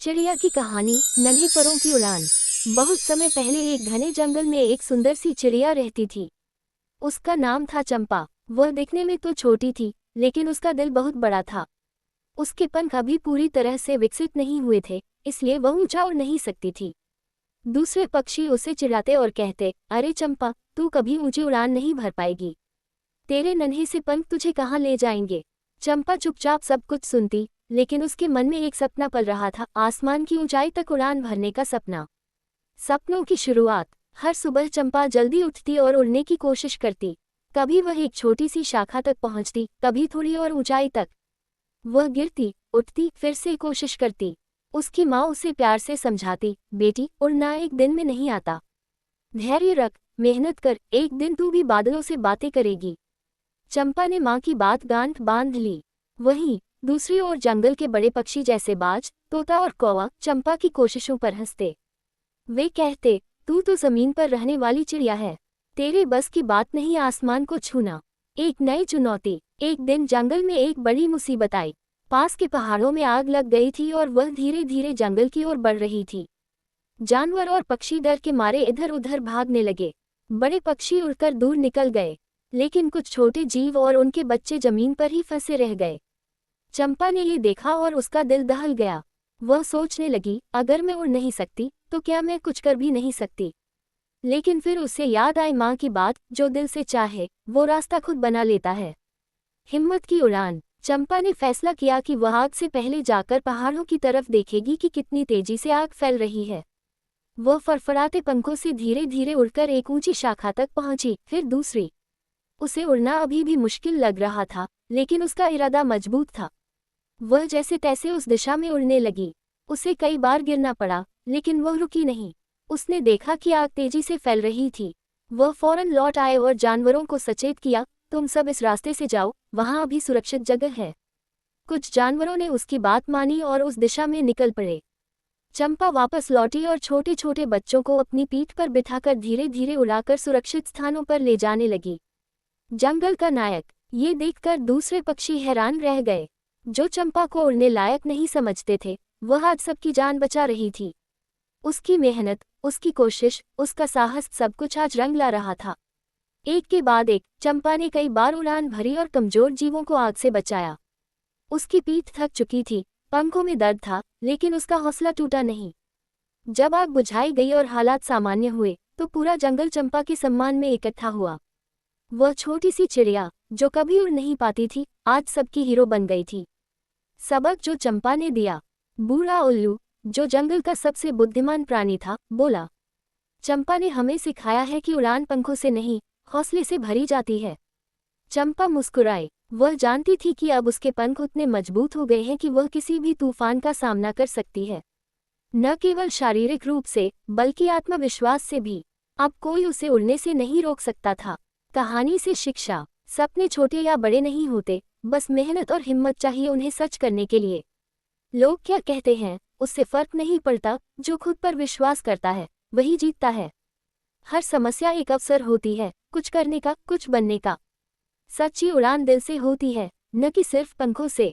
चिड़िया की कहानी। नन्हे परों की उड़ान। बहुत समय पहले एक घने जंगल में एक सुंदर सी चिड़िया रहती थी। उसका नाम था चंपा। वह दिखने में तो छोटी थी, लेकिन उसका दिल बहुत बड़ा था। उसके पंख अभी पूरी तरह से विकसित नहीं हुए थे, इसलिए वह ऊंचा उड़ नहीं सकती थी। दूसरे पक्षी उसे चिढ़ाते और कहते, अरे चंपा, तू कभी ऊंची उड़ान नहीं भर पाएगी। तेरे नन्हे से पंख तुझे कहाँ ले जाएंगे। चंपा चुपचाप सब कुछ सुनती, लेकिन उसके मन में एक सपना पल रहा था, आसमान की ऊंचाई तक उड़ान भरने का सपना। सपनों की शुरुआत। हर सुबह चंपा जल्दी उठती और उड़ने की कोशिश करती। कभी वह एक छोटी सी शाखा तक पहुंचती, कभी थोड़ी और ऊंचाई तक। वह गिरती, उठती, फिर से कोशिश करती। उसकी माँ उसे प्यार से समझाती, बेटी, उड़ना एक दिन में नहीं आता। धैर्य रख, मेहनत कर, एक दिन तू भी बादलों से बातें करेगी। चंपा ने माँ की बात गांठ बांध ली। वहीं दूसरी ओर जंगल के बड़े पक्षी जैसे बाज, तोता और कौवा चंपा की कोशिशों पर हंसते। वे कहते, तू तो जमीन पर रहने वाली चिड़िया है, तेरे बस की बात नहीं आसमान को छूना। एक नई चुनौती। एक दिन जंगल में एक बड़ी मुसीबत आई। पास के पहाड़ों में आग लग गई थी और वह धीरे धीरे जंगल की ओर बढ़ रही थी। जानवर और पक्षी डर के मारे इधर उधर भागने लगे। बड़े पक्षी उड़कर दूर निकल गए, लेकिन कुछ छोटे जीव और उनके बच्चे जमीन पर ही फंसे रह गए। चंपा ने ये देखा और उसका दिल दहल गया। वह सोचने लगी, अगर मैं उड़ नहीं सकती तो क्या मैं कुछ कर भी नहीं सकती। लेकिन फिर उसे याद आई माँ की बात, जो दिल से चाहे वो रास्ता खुद बना लेता है। हिम्मत की उड़ान। चंपा ने फैसला किया कि वह आग से पहले जाकर पहाड़ों की तरफ देखेगी कि कितनी तेजी से आग फैल रही है। वह फड़फड़ाते पंखों से धीरे धीरे उड़कर एक ऊंची शाखा तक पहुंची, फिर दूसरी। उसे उड़ना अभी भी मुश्किल लग रहा था, लेकिन उसका इरादा मजबूत था। वह जैसे तैसे उस दिशा में उड़ने लगी। उसे कई बार गिरना पड़ा, लेकिन वह रुकी नहीं। उसने देखा कि आग तेजी से फैल रही थी। वह फौरन लौट आए और जानवरों को सचेत किया, तुम सब इस रास्ते से जाओ, वहां अभी सुरक्षित जगह है। कुछ जानवरों ने उसकी बात मानी और उस दिशा में निकल पड़े। चंपा वापस लौटी और छोटे छोटे बच्चों को अपनी पीठ पर बिठाकर धीरे धीरे उड़ाकर सुरक्षित स्थानों पर ले जाने लगी। जंगल का नायक। ये देखकर दूसरे पक्षी हैरान रह गए। जो चंपा को उड़ने लायक नहीं समझते थे, वह आज सबकी जान बचा रही थी। उसकी मेहनत, उसकी कोशिश, उसका साहस, सब कुछ आज रंग ला रहा था। एक के बाद एक चंपा ने कई बार उड़ान भरी और कमजोर जीवों को आग से बचाया। उसकी पीठ थक चुकी थी, पंखों में दर्द था, लेकिन उसका हौसला टूटा नहीं। जब आग बुझाई गई और हालात सामान्य हुए, तो पूरा जंगल चंपा के सम्मान में इकट्ठा हुआ। वह छोटी सी चिड़िया, जो कभी उड़ नहीं पाती थी, आज सबकी हीरो बन गई थी। सबक जो चंपा ने दिया। बूढ़ा उल्लू, जो जंगल का सबसे बुद्धिमान प्राणी था, बोला, चंपा ने हमें सिखाया है कि उड़ान पंखों से नहीं, हौसले से भरी जाती है। चंपा मुस्कुराई। वह जानती थी कि अब उसके पंख उतने मजबूत हो गए हैं कि वह किसी भी तूफान का सामना कर सकती है। न केवल शारीरिक रूप से, बल्कि आत्मविश्वास से भी। अब कोई उसे उड़ने से नहीं रोक सकता था। कहानी से शिक्षा। सपने छोटे या बड़े नहीं होते, बस मेहनत और हिम्मत चाहिए उन्हें सच करने के लिए। लोग क्या कहते हैं, उससे फर्क नहीं पड़ता। जो खुद पर विश्वास करता है, वही जीतता है। हर समस्या एक अवसर होती है, कुछ करने का, कुछ बनने का। सच्ची उड़ान दिल से होती है, न कि सिर्फ पंखों से।